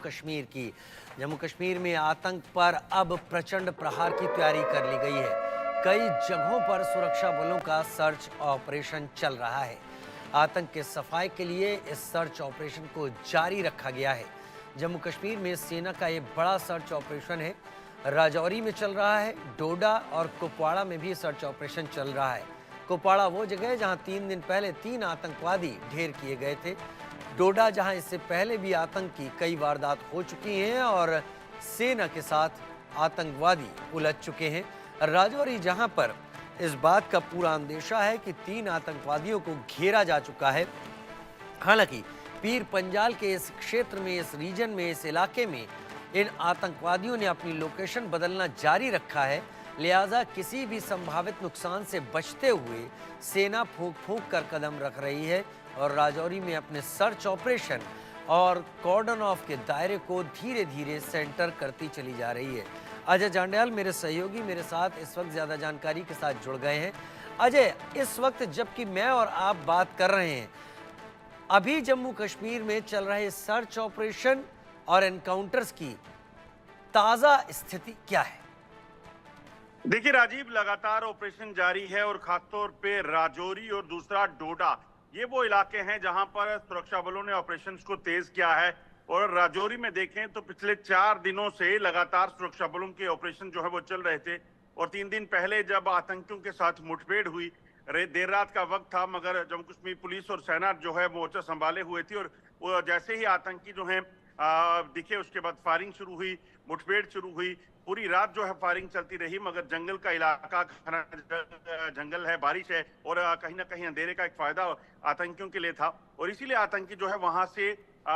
कश्मीर की। जम्मू कश्मीर में आतंक पर अब प्रचंड प्रहार की तैयारी कर ली गई है। कई जगहों पर सुरक्षा बलों का सर्च ऑपरेशन चल रहा है। आतंक के सफाई के लिए इस सर्च ऑपरेशन को जारी रखा गया है। जम्मू कश्मीर में सेना का ये बड़ा सर्च ऑपरेशन है। राजौरी में चल रहा है, डोडा और कुपवाड़ा में भी सर्च ऑपरेशन चल रहा है। कुपवाड़ा वो जगह है जहां 3 दिन पहले 3 आतंकवादी ढेर किए गए थे। डोडा जहां इससे पहले भी आतंक की कई वारदात हो चुकी हैं और सेना के साथ आतंकवादी उलझ चुके हैं। राजौरी जहां पर इस बात का पूरा अंदेशा है कि 3 आतंकवादियों को घेरा जा चुका है। हालांकि पीर पंजाल के इस क्षेत्र में, इस रीजन में, इस इलाके में इन आतंकवादियों ने अपनी लोकेशन बदलना जारी रखा है। लिहाजा किसी भी संभावित नुकसान से बचते हुए सेना फूंक फूंक कर कदम रख रही है और राजौरी में अपने सर्च ऑपरेशन और कॉर्डन ऑफ के दायरे को धीरे धीरे सेंटर करती चली जा रही है। अजय जांड्याल मेरे सहयोगी मेरे साथ इस वक्त ज़्यादा जानकारी के साथ जुड़ गए हैं। अजय, इस वक्त जबकि मैं और आप बात कर रहे हैं, अभी जम्मू कश्मीर में चल रहे सर्च ऑपरेशन और एनकाउंटर्स की ताज़ा स्थिति क्या है? देखिए राजीव, लगातार ऑपरेशन जारी है और खासतौर पे राजौरी और दूसरा डोडा, ये वो इलाके हैं जहां पर सुरक्षा बलों ने ऑपरेशन को तेज किया है। और राजौरी में देखें तो पिछले 4 दिनों से लगातार सुरक्षा बलों के ऑपरेशन जो है वो चल रहे थे। और 3 दिन पहले जब आतंकियों के साथ मुठभेड़ हुई, देर रात का वक्त था, मगर जम्मू कश्मीर पुलिस और सेना जो है मोर्चा संभाले हुए थी। और वो जैसे ही आतंकी जो है दिखे, उसके बाद फायरिंग शुरू हुई, मुठभेड़ शुरू हुई। पूरी रात जो है फायरिंग चलती रही, मगर जंगल का इलाका, घना जंगल है, बारिश है और कहीं ना कहीं अंधेरे का एक फायदा आतंकियों के लिए था। और इसीलिए आतंकी जो है वहां से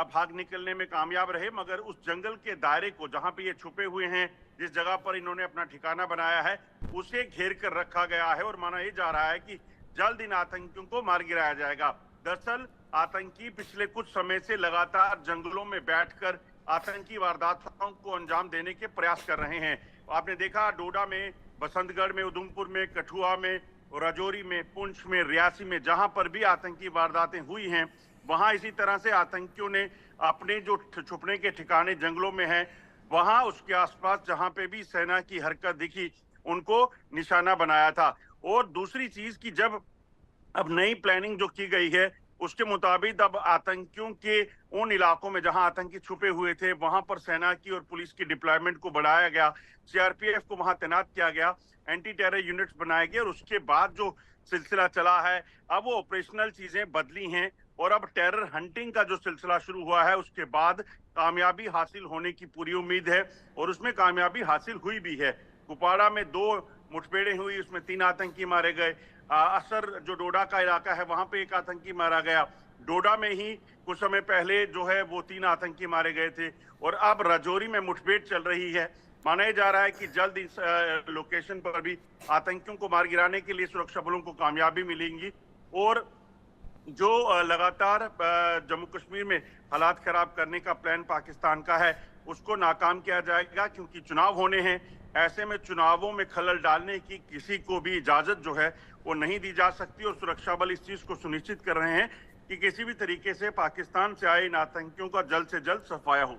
भाग निकलने में कामयाब रहे। मगर उस जंगल के दायरे को, जहां पे ये छुपे हुए हैं, जिस जगह पर इन्होंने अपना ठिकाना बनाया है, उसे घेर कर रखा गया है। और माना यह जा रहा है कि जल्द इन आतंकियों को मार गिराया जाएगा। दरअसल आतंकी पिछले कुछ समय से लगातार जंगलों में बैठकर आतंकी वारदातों को अंजाम देने के प्रयास कर रहे हैं। आपने देखा डोडा में, बसंतगढ़ में, उधमपुर में, कठुआ में, राजौरी में, पुंछ में, रियासी में, जहां पर भी आतंकी वारदातें हुई हैं, वहां इसी तरह से आतंकियों ने अपने जो छुपने के ठिकाने जंगलों में हैं, वहां उसके आसपास जहां पे भी सेना की हरकत दिखी, उनको निशाना बनाया था। और दूसरी चीज की जब अब नई प्लानिंग जो की गई है, उसके मुताबिक अब आतंकियों के उन इलाकों में जहां आतंकी छुपे हुए थे, वहां पर सेना की और पुलिस की डिप्लॉयमेंट को बढ़ाया गया, सीआरपीएफ को वहां तैनात किया गया, एंटी टेरर यूनिट्स बनाए गए। और उसके बाद जो सिलसिला चला है, अब वो ऑपरेशनल चीजें बदली हैं और अब टेरर हंटिंग का जो सिलसिला शुरू हुआ है, उसके बाद कामयाबी हासिल होने की पूरी उम्मीद है और उसमें कामयाबी हासिल हुई भी है। कुपवाड़ा में 2 मुठभेड़ें हुई, उसमें 3 आतंकी मारे गए। असर जो डोडा का इलाका है, वहां पे एक आतंकी मारा गया। डोडा में ही कुछ समय पहले जो है वो 3 आतंकी मारे गए थे। और अब राजौरी में मुठभेड़ चल रही है। माना जा रहा है कि जल्द इस लोकेशन पर भी आतंकियों को मार गिराने के लिए सुरक्षा बलों को कामयाबी मिलेगी। और जो लगातार जम्मू कश्मीर में हालात खराब करने का प्लान पाकिस्तान का है, उसको नाकाम किया जाएगा, क्योंकि चुनाव होने हैं। ऐसे में चुनावों में खलल डालने की किसी को भी इजाजत जो है वो नहीं दी जा सकती। और सुरक्षा बल इस चीज को सुनिश्चित कर रहे हैं कि किसी भी तरीके से पाकिस्तान से आए इन आतंकियों का जल्द से जल्द सफाया हो।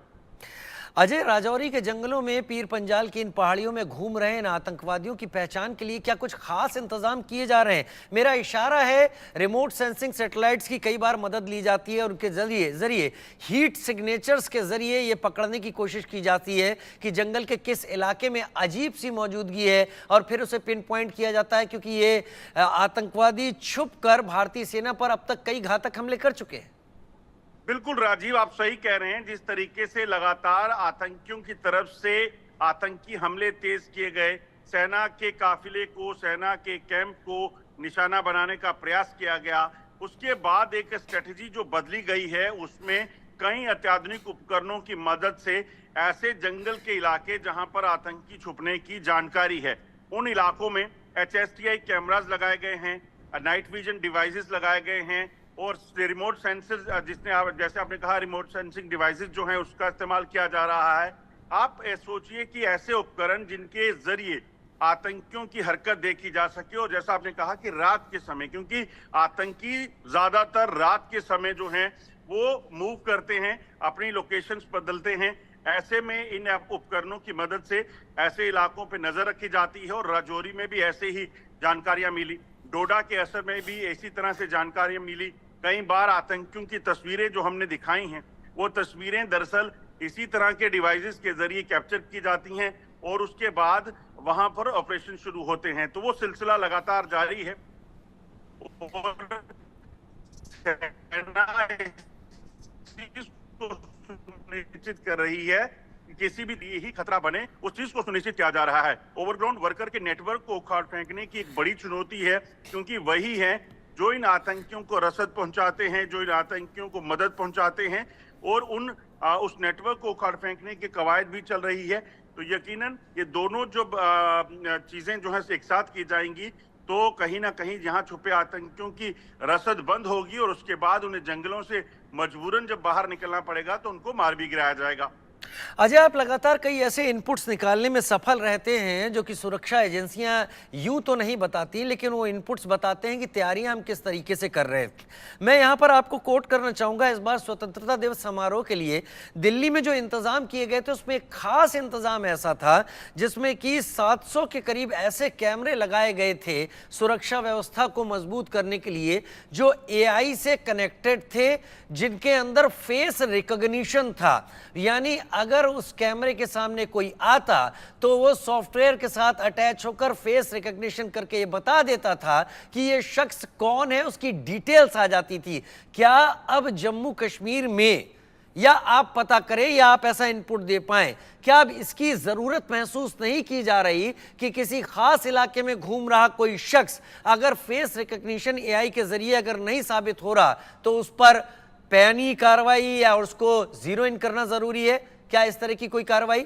अजय, राजौरी के जंगलों में, पीर पंजाल की इन पहाड़ियों में घूम रहे इन आतंकवादियों की पहचान के लिए क्या कुछ खास इंतजाम किए जा रहे हैं? मेरा इशारा है, रिमोट सेंसिंग सैटेलाइट्स की कई बार मदद ली जाती है और उनके जरिए हीट सिग्नेचर्स के जरिए ये पकड़ने की कोशिश की जाती है कि जंगल के किस इलाके में अजीब सी मौजूदगी है और फिर उसे पिन पॉइंट किया जाता है, क्योंकि ये आतंकवादी छुप कर भारतीय सेना पर अब तक कई घातक हमले कर चुके हैं। बिल्कुल राजीव, आप सही कह रहे हैं। जिस तरीके से लगातार आतंकियों की तरफ से आतंकी हमले तेज किए गए, सेना के काफिले को, सेना के कैंप को निशाना बनाने का प्रयास किया गया, उसके बाद एक स्ट्रेटजी जो बदली गई है, उसमें कई अत्याधुनिक उपकरणों की मदद से ऐसे जंगल के इलाके जहां पर आतंकी छुपने की जानकारी है, उन इलाकों में HSTI कैमरास लगाए गए हैं, नाइट विजन डिवाइसेस लगाए गए हैं और रिमोट सेंसर, जैसे आपने कहा, रिमोट सेंसिंग डिवाइसेस जो हैं उसका इस्तेमाल किया जा रहा है। आप सोचिए कि ऐसे उपकरण जिनके जरिए आतंकियों की हरकत देखी जा सके, और जैसा आपने कहा कि रात के समय, क्योंकि आतंकी ज्यादातर रात के समय जो हैं वो मूव करते हैं, अपनी लोकेशंस बदलते हैं। ऐसे में इन उपकरणों की मदद से ऐसे इलाकों पे नजर रखी जाती है और राजौरी में भी ऐसे ही जानकारियां मिली, डोडा के असर में भी इसी तरह से जानकारियां मिली। कई बार आतंकियों की तस्वीरें जो हमने दिखाई हैं, वो तस्वीरें दरअसल इसी तरह के डिवाइसेस के जरिए कैप्चर की जाती हैं और उसके बाद वहां पर ऑपरेशन शुरू होते हैं। तो वो सिलसिला लगातार जारी है और सेना इस चीज को सुनिश्चित कर रही है कि किसी भी यही खतरा बने, उस चीज को सुनिश्चित किया जा रहा है। ओवरग्राउंड वर्कर के नेटवर्क को उखाड़ फेंकने की एक बड़ी चुनौती है, क्योंकि वही है जो इन आतंकियों को रसद पहुंचाते हैं, जो इन आतंकियों को मदद पहुंचाते हैं, और उस नेटवर्क को उखाड़ फेंकने की कवायद भी चल रही है। तो यकीनन ये दोनों जो चीजें जो है एक साथ की जाएंगी तो कहीं ना कहीं जहां छुपे आतंकियों की रसद बंद होगी और उसके बाद उन्हें जंगलों से मजबूरन जब बाहर निकलना पड़ेगा तो उनको मार भी गिराया जाएगा। अजय, आप लगातार कई ऐसे इनपुट्स निकालने में सफल रहते हैं जो कि सुरक्षा एजेंसियां यूं तो नहीं बताती, लेकिन वो इनपुट्स बताते हैं कि तैयारियां हम किस तरीके से कर रहे हैं। मैं यहां पर आपको कोट करना चाहूंगा, इस बार स्वतंत्रता दिवस समारोह के लिए दिल्ली में जो इंतजाम किए गए थे उसमें एक खास इंतजाम ऐसा था जिसमें कि 700 के करीब ऐसे कैमरे लगाए गए थे सुरक्षा व्यवस्था को मजबूत करने के लिए, जो AI से कनेक्टेड थे, जिनके अंदर फेस रिकॉग्निशन था। यानी अगर उस कैमरे के सामने कोई आता तो वो सॉफ्टवेयर के साथ अटैच होकर फेस रिकॉग्निशन करके ये बता देता था कि ये शख्स कौन है, उसकी डिटेल्स आ जाती थी। क्या अब जम्मू कश्मीर में, या आप पता करें या आप ऐसा इनपुट दे पाएं, क्या अब इसकी जरूरत महसूस नहीं की जा रही कि किसी खास इलाके में घूम रहा कोई शख्स अगर फेस रिकॉग्निशन AI के जरिए अगर नहीं साबित हो रहा तो उस पर पैनी कार्रवाई या उसको जीरो इन करना जरूरी है? क्या इस तरह की कोई कार्रवाई?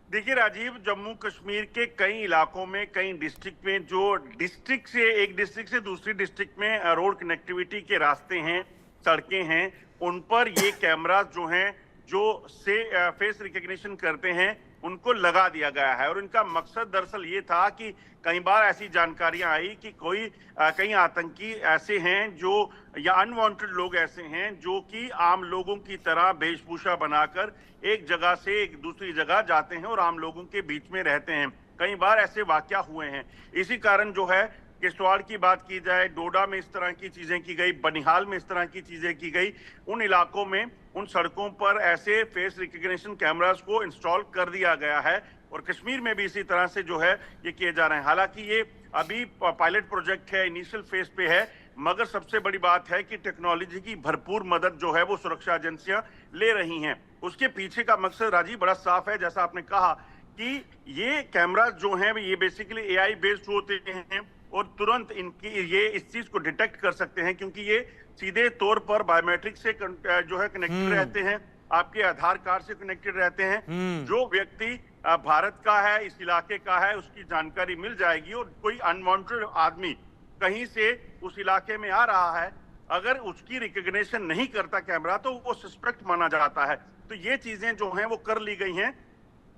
देखिए राजीव, जम्मू कश्मीर के कई इलाकों में, कई डिस्ट्रिक्ट में, जो डिस्ट्रिक्ट से एक डिस्ट्रिक्ट से दूसरी डिस्ट्रिक्ट में रोड कनेक्टिविटी के रास्ते हैं, सड़कें हैं, उन पर ये कैमरास जो हैं, जो से फेस रिकॉग्निशन करते हैं, उनको लगा दिया गया है। और इनका मकसद दरअसल ये था कि कई बार ऐसी जानकारियां आई कि कई आतंकी ऐसे हैं जो, या अनवांटेड लोग ऐसे हैं जो कि आम लोगों की तरह वेशभूषा बनाकर एक जगह से एक दूसरी जगह जाते हैं और आम लोगों के बीच में रहते हैं। कई बार ऐसे वाकया हुए हैं। इसी कारण जो है, किश्तवाड़ की बात की जाए, डोडा में इस तरह की चीजें की गई, बनिहाल में इस तरह की चीजें की गई, उन इलाकों में, उन सड़कों पर ऐसे फेस रिकॉग्निशन कैमरास को इंस्टॉल कर दिया गया है। और कश्मीर में भी इसी तरह से जो है ये किए जा रहे हैं। हालांकि ये अभी पायलट प्रोजेक्ट है, इनिशियल फेज पे है, मगर सबसे बड़ी बात है कि टेक्नोलॉजी की भरपूर मदद जो है वो सुरक्षा एजेंसियां ले रही हैं। उसके पीछे का मकसद राजीव बड़ा साफ है, जैसा आपने कहा कि ये कैमरास जो हैं ये बेसिकली AI बेस्ड होते हैं और तुरंत इनकी ये इस चीज को डिटेक्ट कर सकते हैं, क्योंकि ये सीधे तौर पर बायोमेट्रिक से जो है कनेक्टेड रहते हैं, आपके आधार कार्ड से कनेक्टेड रहते हैं। जो व्यक्ति भारत का है, इस इलाके का है, उसकी जानकारी मिल जाएगी। और कोई अनवांटेड आदमी कहीं से उस इलाके में आ रहा है, अगर उसकी रिकॉग्निशन नहीं करता कैमरा तो वो सस्पेक्ट माना जाता है। तो ये चीजें जो हैं वो कर ली गई हैं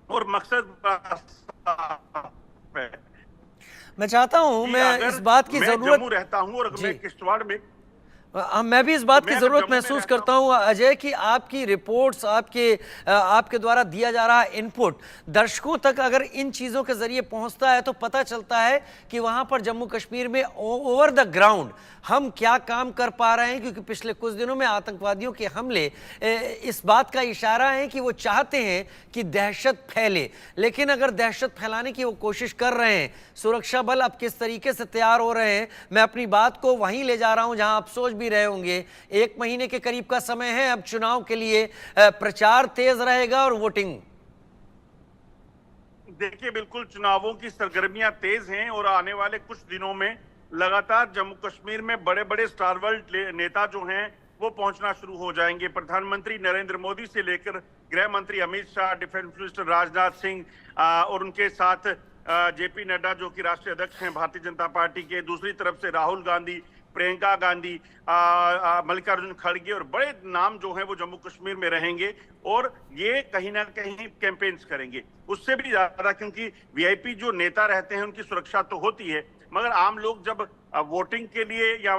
और मकसद है। मैं चाहता हूं, मैं इस बात की जरूरत, जम्मू रहता हूं और मैं किश्तवाड़ में, मैं भी इस बात की जरूरत महसूस करता हूं अजय कि आपकी रिपोर्ट्स, आपके द्वारा दिया जा रहा इनपुट दर्शकों तक अगर इन चीजों के जरिए पहुंचता है तो पता चलता है कि वहां पर जम्मू कश्मीर में ओवर द ग्राउंड हम क्या काम कर पा रहे हैं। क्योंकि पिछले कुछ दिनों में आतंकवादियों के हमले इस बात का इशारा है कि वो चाहते हैं कि दहशत फैले, लेकिन अगर दहशत फैलाने की वो कोशिश कर रहे हैं, सुरक्षा बल अब किस तरीके से तैयार हो रहे हैं, मैं अपनी बात को वहीं ले जा रहा हूं जहां आप सोच भी रहे होंगे। 1 महीने के करीब का समय है अब चुनाव के लिए, प्रचार तेज रहेगा और वोटिंग। देखिए, बिल्कुल चुनावों की सरगर्मियां तेज हैं और आने वाले कुछ दिनों में लगातार जम्मू कश्मीर में बड़े बड़े स्टारवर्ल्ड नेता जो हैं वो पहुंचना शुरू हो जाएंगे। प्रधानमंत्री नरेंद्र मोदी से लेकर गृह मंत्री अमित शाह, डिफेंस मिनिस्टर राजनाथ सिंह और उनके साथ JP नड्डा जो कि राष्ट्रीय अध्यक्ष हैं भारतीय जनता पार्टी के, दूसरी तरफ से राहुल गांधी, प्रियंका गांधी, मल्लिकार्जुन खड़गे और बड़े नाम जो हैं वो जम्मू कश्मीर में रहेंगे और ये कहीं ना कहीं कैंपेन्स करेंगे। उससे भी ज्यादा, क्योंकि वीआईपी जो नेता रहते हैं उनकी सुरक्षा तो होती है, मगर आम लोग जब वोटिंग के लिए या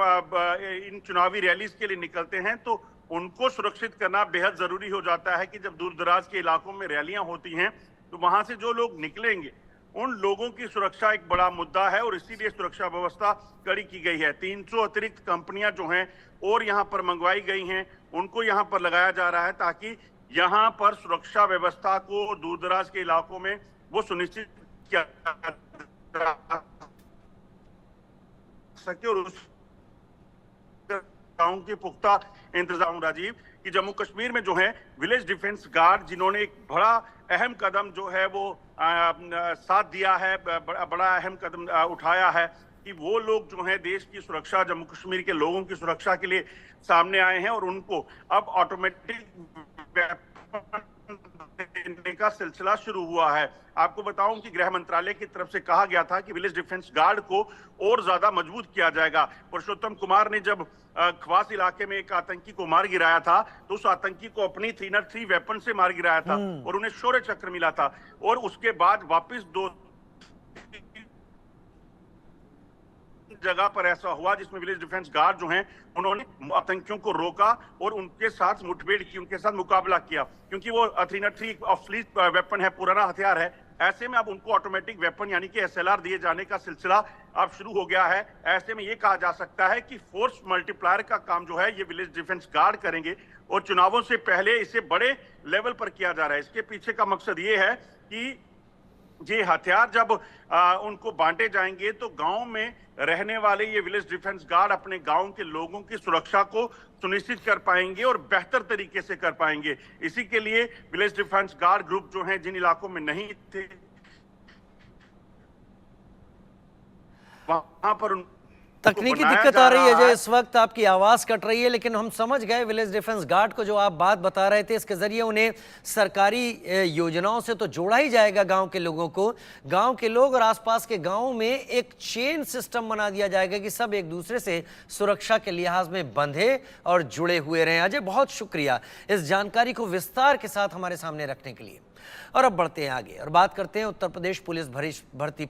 इन चुनावी रैलीज के लिए निकलते हैं तो उनको सुरक्षित करना बेहद जरूरी हो जाता है कि जब दूर दराज के इलाकों में रैलियां होती हैं तो वहां से जो लोग निकलेंगे उन लोगों की सुरक्षा एक बड़ा मुद्दा है और इसीलिए सुरक्षा व्यवस्था कड़ी की गई है। 300 अतिरिक्त कंपनियां जो हैं और यहां पर मंगवाई गई हैं, उनको यहां पर लगाया जा रहा है ताकि यहां पर सुरक्षा व्यवस्था को दूर दराज के इलाकों में वो सुनिश्चित किया जा सके और उस के पुख्ता इंतजाम। राजीव, कि जम्मू कश्मीर में जो है विलेज डिफेंस गार्ड जिन्होंने एक बड़ा अहम कदम जो है वो साथ दिया है, बड़ा अहम कदम उठाया है कि वो लोग जो है देश की सुरक्षा, जम्मू कश्मीर के लोगों की सुरक्षा के लिए सामने आए हैं और उनको अब ऑटोमेटिक देने का सिलसिला शुरू हुआ है। आपको बताऊं कि गृह मंत्रालय की तरफ से कहा गया था कि विलेज डिफेंस गार्ड को और ज्यादा मजबूत किया जाएगा। पुरुषोत्तम कुमार ने जब खवास इलाके में एक आतंकी को मार गिराया था तो उस आतंकी को अपनी 303 वेपन से मार गिराया था और उन्हें शौर्य चक्र मिला था और उसके बाद वापस 2 जगह पर ऐसा हुआ जिसमें विलेज डिफेंस गार्ड जो हैं उन्होंने आतंकियों को रोका और उनके साथ मुठभेड़ की, उनके साथ मुकाबला किया, क्योंकि वो 303 ऑब्सोलीट वेपन है, पुराना हथियार है। ऐसे में अब उनको ऑटोमेटिक वेपन यानी कि एसएलआर दिए जाने का सिलसिला अब शुरू हो गया है। ऐसे में ये कहा जा सकता है कि फोर्स मल्टीप्लायर का काम जो है ये विलेज डिफेंस गार्ड करेंगे और चुनावों से पहले इसे बड़े लेवल पर किया जा रहा है। इसके पीछे का मकसद ये है कि ये हथियार जब उनको बांटे जाएंगे तो गांव में रहने वाले ये विलेज डिफेंस गार्ड अपने गांव के लोगों की सुरक्षा को सुनिश्चित कर पाएंगे और बेहतर तरीके से कर पाएंगे। इसी के लिए विलेज डिफेंस गार्ड ग्रुप जो हैं जिन इलाकों में नहीं थे वहां पर तकनीकी दिक्कत आ रही है जो इस वक्त आपकी आवाज कट रही है, लेकिन हम समझ गए विलेज डिफेंस गार्ड को जो आप बात बता रहे थे, इसके जरिए उन्हें सरकारी योजनाओं से तो जोड़ा ही जाएगा गांव के लोगों को। गांव के लोग और आसपास के गांवों में एक चेन सिस्टम बना दिया जाएगा कि सब एक दूसरे से सुरक्षा के लिहाज में बंधे और जुड़े हुए रहें। अजय, बहुत शुक्रिया इस जानकारी को विस्तार के साथ हमारे सामने रखने के लिए। और अब बढ़ते हैं आगे और बात करते हैं उत्तर प्रदेश पुलिस भर्ती